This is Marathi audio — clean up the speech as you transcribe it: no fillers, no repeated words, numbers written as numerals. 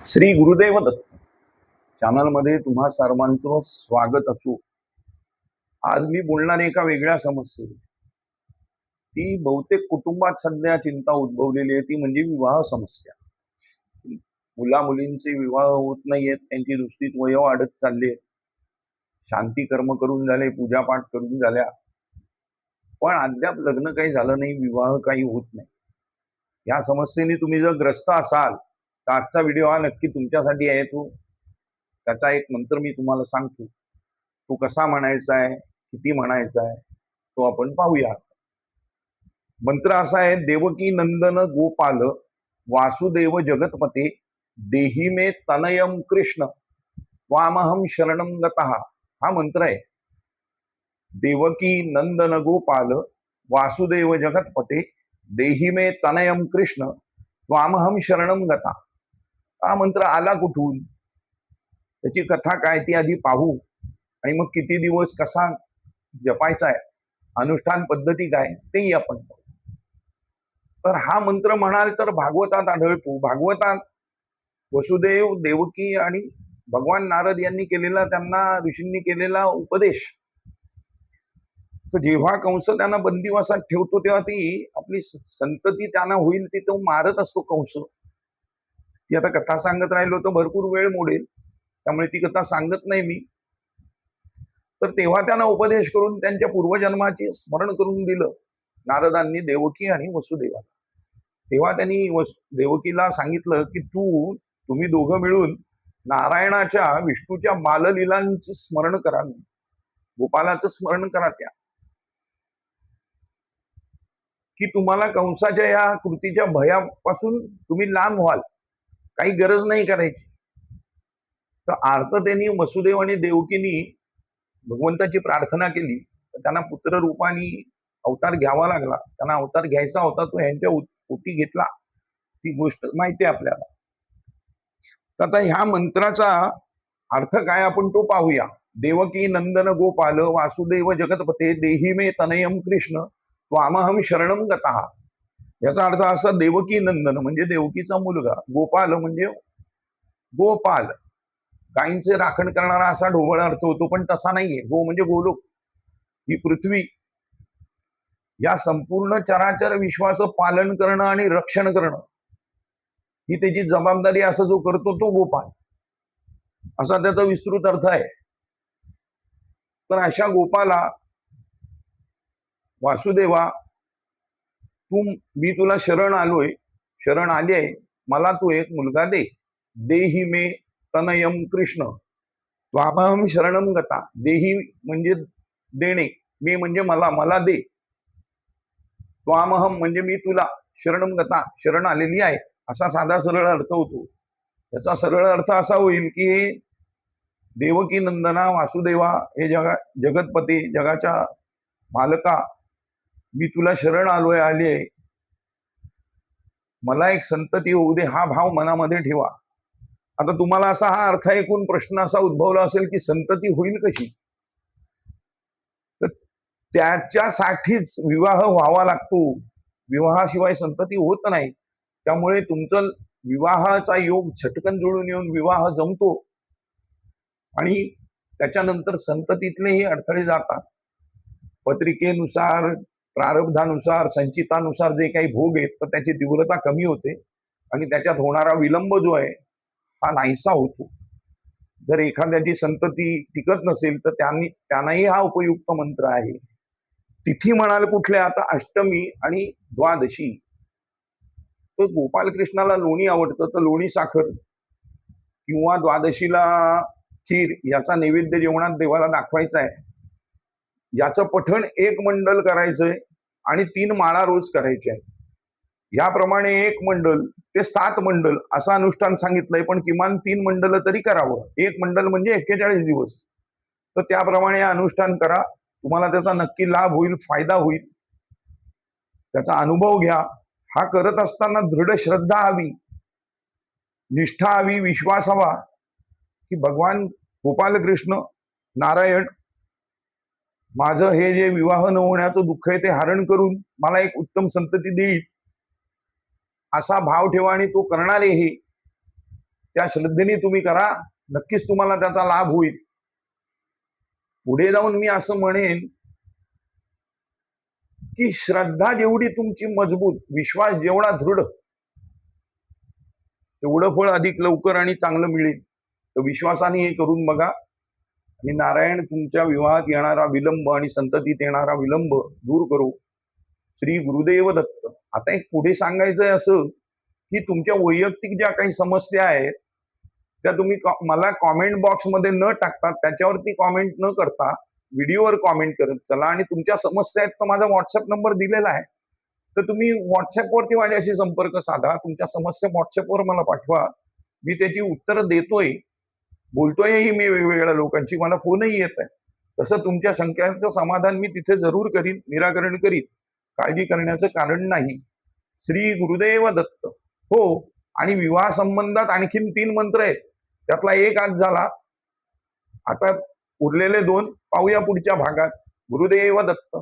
श्री गुरुदेव दत्त चॅनल मध्ये तुम्हा सर्वांचं स्वागत असो। आज मी बोलणार एका वेगळ्या समस्येवर। ती बहुतेक कुटुंबात सध्या चिंता उद्भवलेली आहे, ती म्हणजे विवाह समस्या। मुला मुलींचे विवाह होत नाहीयेत, त्यांची दुसरीत वय वाढत चालली आहे। शांती कर्म करून झाले, पूजापाठ करून झाल्या, पण अद्याप लग्न काही झालं नाही, विवाह काही होत नाही। या समस्येने तुम्ही जर ग्रस्त असाल तर आजचा व्हिडिओ हा नक्की तुमच्यासाठी आहे। त्याचा एक मंत्र मी तुम्हाला सांगतो, तो कसा म्हणायचा आहे, किती म्हणायचा आहे, तो आपण पाहूया। मंत्र असा आहे, देवकी नंदन गोपाल वासुदेव जगतपते देही मे तनयम कृष्ण त्वामहं शरणं गतः। हा मंत्र आहे, देवकी नंदन गोपाल वासुदेव जगतपते देही मे तनयम कृष्ण त्वामहं शरणं गतः। हा मंत्र आला कुठून, त्याची कथा काय ती आधी पाहू, आणि मग किती दिवस कसा जपायचा आहे, अनुष्ठान पद्धती काय तेही आपण पाहू। तर हा मंत्र म्हणाल तर भागवतात आढळतो। भागवतात वसुदेव देवकी आणि भगवान नारद यांनी केलेला, त्यांना ऋषींनी केलेला उपदेश। तर जेव्हा कंस त्यांना बंदिवासात ठेवतो तेव्हा ती आपली संतती त्यांना होईल ती तो मारत असतो कंस। ती आता कथा सांगत राहिलो तर भरपूर वेळ मोडेल, त्यामुळे ती कथा सांगत नाही मी। तर तेव्हा त्यांना उपदेश करून त्यांच्या पूर्वजन्माचे स्मरण करून दिलं नारदांनी देवकी आणि वसुदेवाला। तेव्हा त्यांनी देवकीला सांगितलं की तुम्ही दोघं मिळून नारायणाच्या विष्णूच्या बाललीलांचे स्मरण करा, गोपालाचं स्मरण करा, त्या की तुम्हाला कंसाच्या या कृतीच्या भयापासून तुम्ही लांब व्हाल, काही गरज नाही करायची। तर अर्थ त्यांनी वसुदेव आणि देवकीनी भगवंताची प्रार्थना केली, तर त्यांना पुत्र रूपाने अवतार घ्यावा लागला। त्यांना अवतार घ्यायचा होता, तो यांच्या पोटी घेतला, ती गोष्ट माहिती आहे आपल्याला। तर आता ह्या मंत्राचा अर्थ काय आपण तो पाहूया। देवकी नंदन गोपाल वासुदेव जगतपते देही मे तनयम कृष्ण त्वामहं शरणं गतः। याचा अर्थ असा, देवकी नंदन म्हणजे देवकीचा मुलगा, गोपाल म्हणजे गोपाल, गायींचे राखण करणारा असा ढोबळ अर्थ होतो, पण तसा नाहीये। गो म्हणजे गोलोक, ही पृथ्वी, या संपूर्ण चराचर विश्वाचं पालन करणं आणि रक्षण करणं ही त्याची जबाबदारी, असं जो करतो तो गोपाल, असा त्याचा विस्तृत अर्थ आहे। तर अशा गोपाला वासुदेवा, मी तुला शरण आलोय, शरण आली आहे, मला तू एक मुलगा दे। देही मे तनयम कृष्ण त्वामहं शरणं गतः। देही म्हणजे देणे, मे म्हणजे मला दे, त्वामहं म्हणजे मी तुला, शरणं गतः शरण आलेली आहे, असा साधा सरळ अर्थ होतो। त्याचा सरळ अर्थ असा होईल की देवकी नंदना वासुदेवा, हे जगतपती, जगाच्या मालका, मी तुला शरण आलोय, आले, मला एक संतती होऊ दे, हा भाव मनामध्ये ठेवा। आता तुम्हाला असा हा अर्थ ऐकून प्रश्न असा उद्भवला असेल की संतती होईल कशी? तर त्याच्यासाठीच विवाह व्हावा लागतो, विवाहाशिवाय संतती होत नाही। त्यामुळे तुमचं विवाहाचा योग झटकन जुळून येऊन विवाह जमतो, आणि त्याच्यानंतर संततीतलेही अडथळे जातात। पत्रिकेनुसार, प्रारब्धानुसार, संचितानुसार जे काही भोग आहेत, तर त्याची तीव्रता कमी होते, आणि त्याच्यात होणारा विलंब जो आहे हा नाहीसा होतो। जर एखाद्याची संतती टिकत नसेल तर त्यांनाही हा उपयुक्त मंत्र आहे। तिथी म्हणाल कुठल्या, आता अष्टमी आणि द्वादशी। तर गोपालकृष्णाला लोणी आवडतं, तर लोणी साखर किंवा द्वादशीला खीर याचा नैवेद्य जेवणात देवाला दाखवायचा आहे। याचं पठण 1 मंडल करायचंय आणि 3 माळा रोज करायचे आहे। याप्रमाणे 1 मंडल ते 7 मंडल असं अनुष्ठान सांगितलंय, पण किमान 3 मंडल तरी करावं। 1 मंडल म्हणजे 41 दिवस। तर त्याप्रमाणे अनुष्ठान करा, तुम्हाला त्याचा नक्की लाभ होईल, फायदा होईल, त्याचा अनुभव घ्या। हा करत असताना दृढ श्रद्धा हवी, निष्ठा हवी, विश्वास हवा की भगवान गोपालकृष्ण नारायण माझं हे जे विवाह न होण्याचं दुःख आहे ते हरण करून मला एक उत्तम संतती देईल, असा भाव ठेवा, आणि तो करणारेही त्या श्रद्धेने तुम्ही करा, नक्कीच तुम्हाला त्याचा लाभ होईल. पुढे जाऊन मी असं म्हणेन की श्रद्धा जेवढी तुमची मजबूत, विश्वास जेवढा दृढ, तेवढं फळ अधिक लवकर आणि चांगलं मिळेल. तर विश्वासाने हे करून बघा आणि नारायण तुमच्या विवाहात येणारा विलंब आणि संततीत येणारा विलंब दूर करू. श्री गुरुदेव दत्त. आता एक पुढे सांगायचंय असं की तुमच्या वैयक्तिक ज्या काही समस्या आहेत त्या तुम्ही मला कॉमेंट बॉक्समध्ये न टाकता, त्याच्यावरती कॉमेंट न करता व्हिडिओवर कॉमेंट करत चला. आणि तुमच्या समस्या आहेत तर माझा व्हॉट्सअप नंबर दिलेला आहे, तर तुम्ही व्हॉट्सअपवरती माझ्याशी संपर्क साधा. तुमच्या समस्या व्हॉट्सअपवर मला पाठवा, मी त्याची उत्तरं देतोय, बोलतोयही मी वेगवेगळ्या लोकांची, मला फोनही येत आहे. तसं तुमच्या शंकांचं समाधान मी तिथे जरूर करीन, निराकरण करीन, काळजी करण्याचं कारण नाही. श्री गुरुदेव दत्त. हो, आणि विवाह संबंधात आणखीन 3 मंत्र आहेत, त्यातला एक आज झाला, आता उरलेले 2 पाहूया पुढच्या भागात. गुरुदेव दत्त.